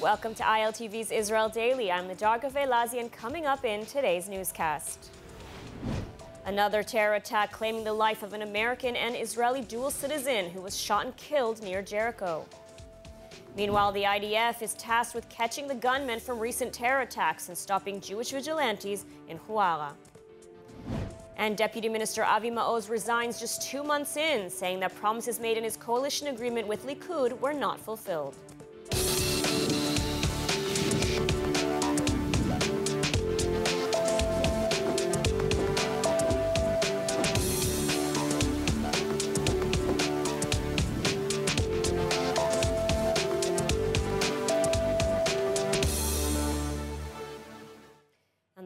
Welcome to ILTV's Israel Daily. I'm Ladarga Velazi, and coming up in today's newscast. Another terror attack claiming the life of an American and Israeli dual citizen who was shot and killed near Jericho. Meanwhile, the IDF is tasked with catching the gunmen from recent terror attacks and stopping Jewish vigilantes in Hawara. And Deputy Minister Avi Maoz resigns just 2 months in, saying that promises made in his coalition agreement with Likud were not fulfilled.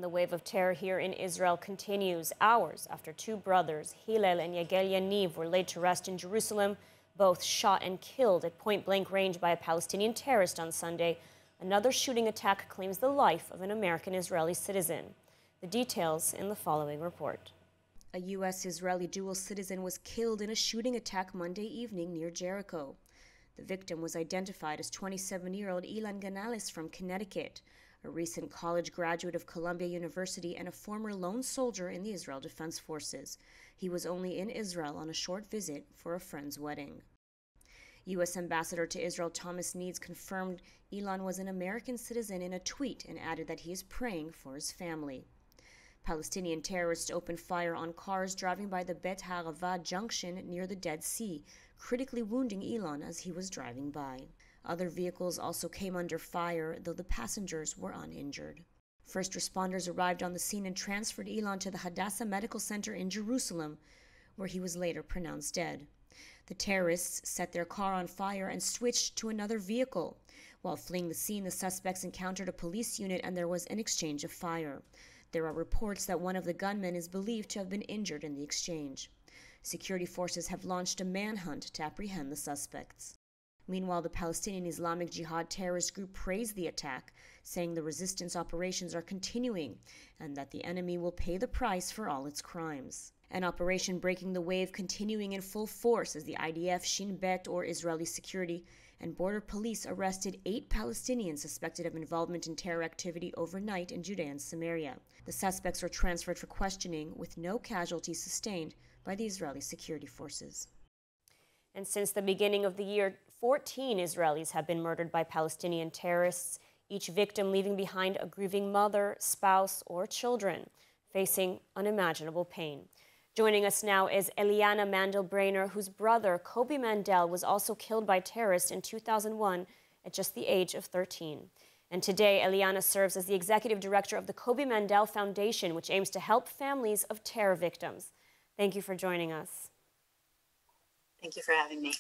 The wave of terror here in Israel continues hours after two brothers, Hillel and Yagel Yaniv, were laid to rest in Jerusalem, both shot and killed at point-blank range by a Palestinian terrorist on Sunday. Another shooting attack claims the life of an American-Israeli citizen. The details in the following report. A U.S.-Israeli dual citizen was killed in a shooting attack Monday evening near Jericho. The victim was identified as 27-year-old Ilan Ganales from Connecticut, a recent college graduate of Columbia University and a former lone soldier in the Israel Defense Forces. He was only in Israel on a short visit for a friend's wedding. U.S. Ambassador to Israel Thomas Needs confirmed Ilan was an American citizen in a tweet and added that he is praying for his family. Palestinian terrorists opened fire on cars driving by the Bet Harava junction near the Dead Sea, critically wounding Ilan as he was driving by. Other vehicles also came under fire, though the passengers were uninjured. First responders arrived on the scene and transferred Ilan to the Hadassah Medical Center in Jerusalem, where he was later pronounced dead. The terrorists set their car on fire and switched to another vehicle. While fleeing the scene, the suspects encountered a police unit and there was an exchange of fire. There are reports that one of the gunmen is believed to have been injured in the exchange. Security forces have launched a manhunt to apprehend the suspects. Meanwhile, the Palestinian Islamic Jihad terrorist group praised the attack, saying the resistance operations are continuing and that the enemy will pay the price for all its crimes. An operation breaking the wave continuing in full force as the IDF, Shin Bet, or Israeli security, and border police arrested 8 Palestinians suspected of involvement in terror activity overnight in Judea and Samaria. The suspects were transferred for questioning, with no casualties sustained by the Israeli security forces. And since the beginning of the year, 14 Israelis have been murdered by Palestinian terrorists, each victim leaving behind a grieving mother, spouse, or children, facing unimaginable pain. Joining us now is Eliana Mandel-Brainer, whose brother, Kobi Mandel, was also killed by terrorists in 2001 at just the age of 13. And today, Eliana serves as the executive director of the Kobi Mandel Foundation, which aims to help families of terror victims. Thank you for joining us. Thank you for having me.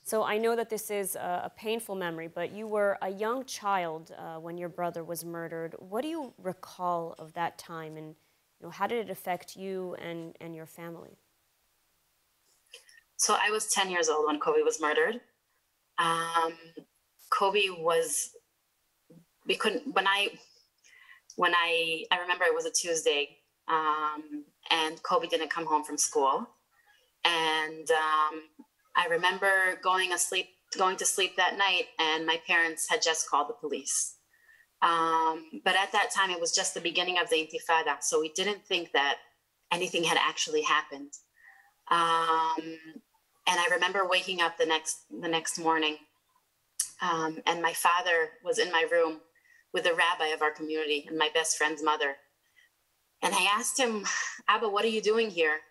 So I know that this is a painful memory, but you were a young child when your brother was murdered. What do you recall of that time, and how did it affect you and your family? So I was 10 years old when Kobi was murdered. Kobi was, I remember it was a Tuesday, and Kobi didn't come home from school. And I remember going to sleep that night, and my parents had just called the police. But at that time, it was just the beginning of the Intifada, so we didn't think that anything had actually happened. And I remember waking up the next morning, and my father was in my room with the rabbi of our community and my best friend's mother. And I asked him, "Abba, what are you doing here?"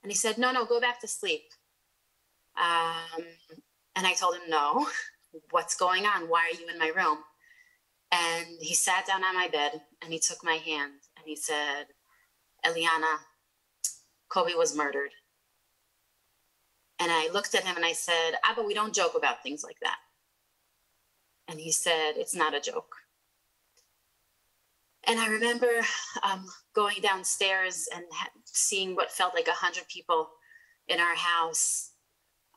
And he said, no, go back to sleep. And I told him, no, what's going on? Why are you in my room? And he sat down on my bed and he took my hand and he said, Eliana, Kobi was murdered. And I looked at him and I said, Abba, we don't joke about things like that. And he said, it's not a joke. And I remember going downstairs and seeing what felt like 100 people in our house,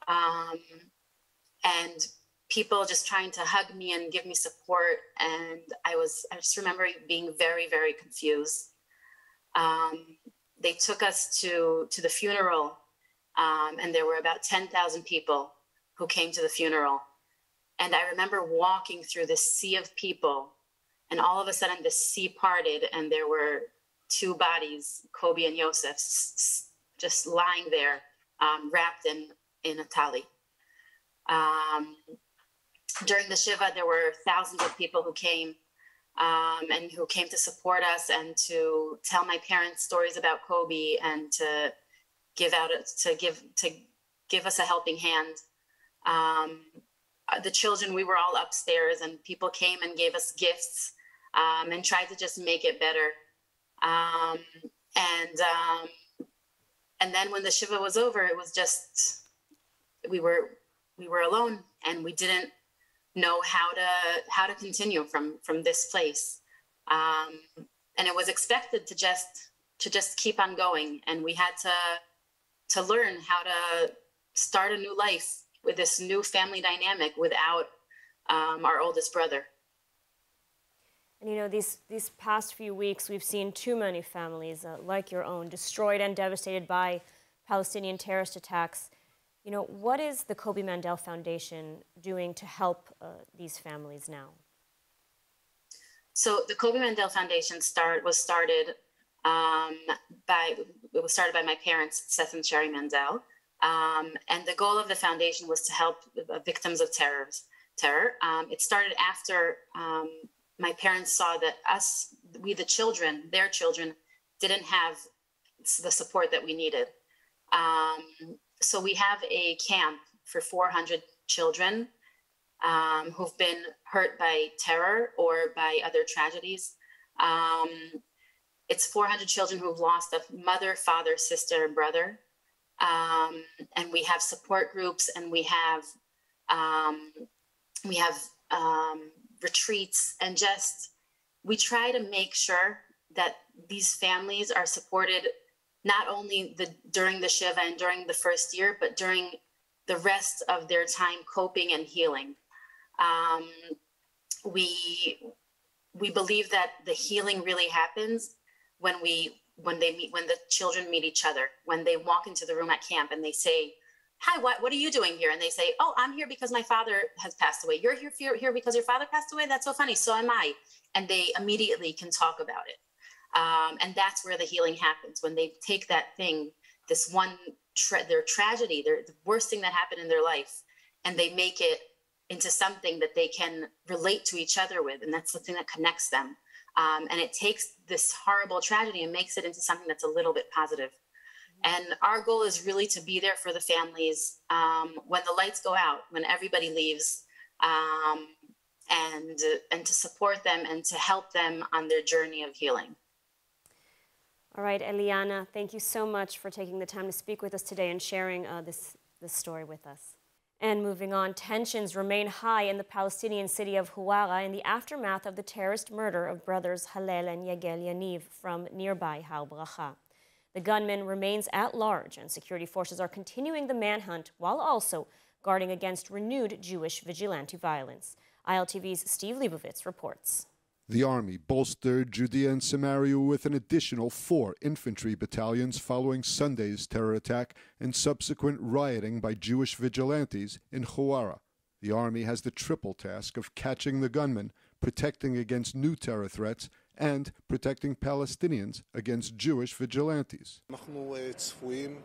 and people just trying to hug me and give me support. And I just remember being very, very confused. They took us to the funeral, and there were about 10,000 people who came to the funeral. And I remember walking through this sea of people, and all of a sudden the sea parted, and there were two bodies, Kobe and Yosef, just lying there, wrapped in a tali. During the Shiva, there were thousands of people who came and who came to support us and to tell my parents stories about Kobe and to give us a helping hand. The children, we were all upstairs, and people came and gave us gifts and tried to just make it better. And then when the Shiva was over, it was just we were alone, and we didn't know how to continue from this place. And it was expected to just keep on going, and we had to learn how to start a new life with this new family dynamic without our oldest brother. And you know, these past few weeks, we've seen too many families like your own destroyed and devastated by Palestinian terrorist attacks. You know, what is the Kobe Mandel Foundation doing to help these families now? So the Kobe Mandel Foundation was started by my parents, Seth and Sherry Mandel. And the goal of the foundation was to help victims of terror. It started after my parents saw that the children, their children, didn't have the support that we needed. So we have a camp for 400 children who've been hurt by terror or by other tragedies. It's 400 children who've lost a mother, father, sister, and brother. And we have support groups, and we have retreats, and we try to make sure that these families are supported not only during the Shiva and during the first year, but during the rest of their time coping and healing. We believe that the healing really happens when the children meet each other, when they walk into the room at camp and they say, "Hi, what are you doing here?" And they say, "Oh, I'm here because my father has passed away." "You're here because your father passed away? That's so funny. So am I." And they immediately can talk about it. And that's where the healing happens, when they take that thing, this one, their tragedy, the worst thing that happened in their life, and they make it into something that they can relate to each other with. And that's something that connects them. And it takes this horrible tragedy and makes it into something that's a little bit positive. And our goal is really to be there for the families when the lights go out, when everybody leaves, and to support them and to help them on their journey of healing. All right, Eliana, thank you so much for taking the time to speak with us today and sharing this story with us. And moving on, tensions remain high in the Palestinian city of Hawara in the aftermath of the terrorist murder of brothers Hillel and Yagel Yaniv from nearby Har Bracha. The gunman remains at large, and security forces are continuing the manhunt while also guarding against renewed Jewish vigilante violence. ILTV's Steve Leibovitz reports. The army bolstered Judea and Samaria with an additional 4 infantry battalions following Sunday's terror attack and subsequent rioting by Jewish vigilantes in Hawara. The army has the triple task of catching the gunman, protecting against new terror threats, and protecting Palestinians against Jewish vigilantes. אנחנו צפויים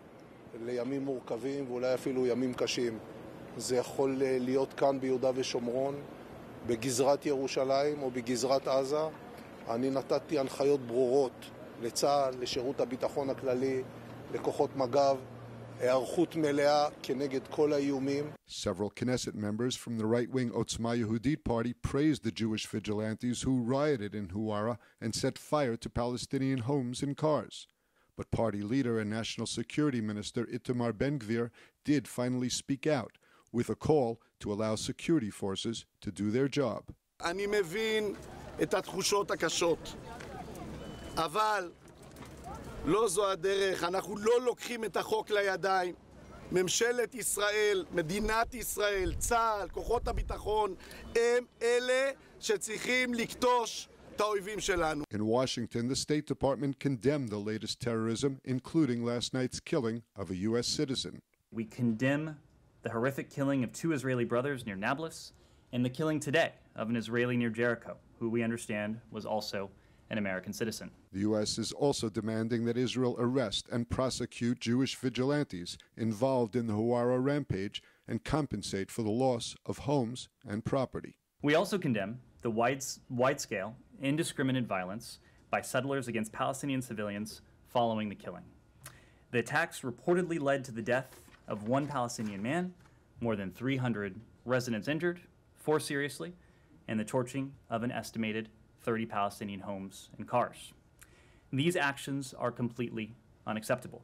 לימים מורכבים ואולי אפילו ימים קשים. זה יכול להיות כאן ביהודה ושומרון, בגזרת ירושלים או בגזרת עזה. אני נתתי הנחיות ברורות לצה"ל, לשירות הביטחון הכללי, לכוחות מג"ב, היערכות מלאה כנגד כל האיומים. Several Knesset members from the right-wing Otzma Yehudit party praised the Jewish vigilantes who rioted in Hawara and set fire to Palestinian homes and cars. But party leader and National Security Minister Itamar Ben-Gvir did finally speak out with a call to allow security forces to do their job. אני מבין את התחושות הקשות, אבל לא זו הדרך. אנחנו לא לוקחים את החוק לידיים. ממשלת ישראל, מדינת ישראל, צה"ל, כוחות הביטחון, הם אלה שצריכים לקטוש את האויבים שלנו. In Washington, the State Department condemned the latest terrorism, including last night's killing of a U.S. citizen. We condemn the horrific killing of 2 Israeli brothers near Nablus, and the killing today of an Israeli near Jericho, who we understand was also an American citizen. The U.S. is also demanding that Israel arrest and prosecute Jewish vigilantes involved in the Hawara rampage and compensate for the loss of homes and property. We also condemn the wide-scale, indiscriminate violence by settlers against Palestinian civilians following the killing. The attacks reportedly led to the death of one Palestinian man, more than 300 residents injured, 4 seriously, and the torching of an estimated 30 Palestinian homes and cars. These actions are completely unacceptable.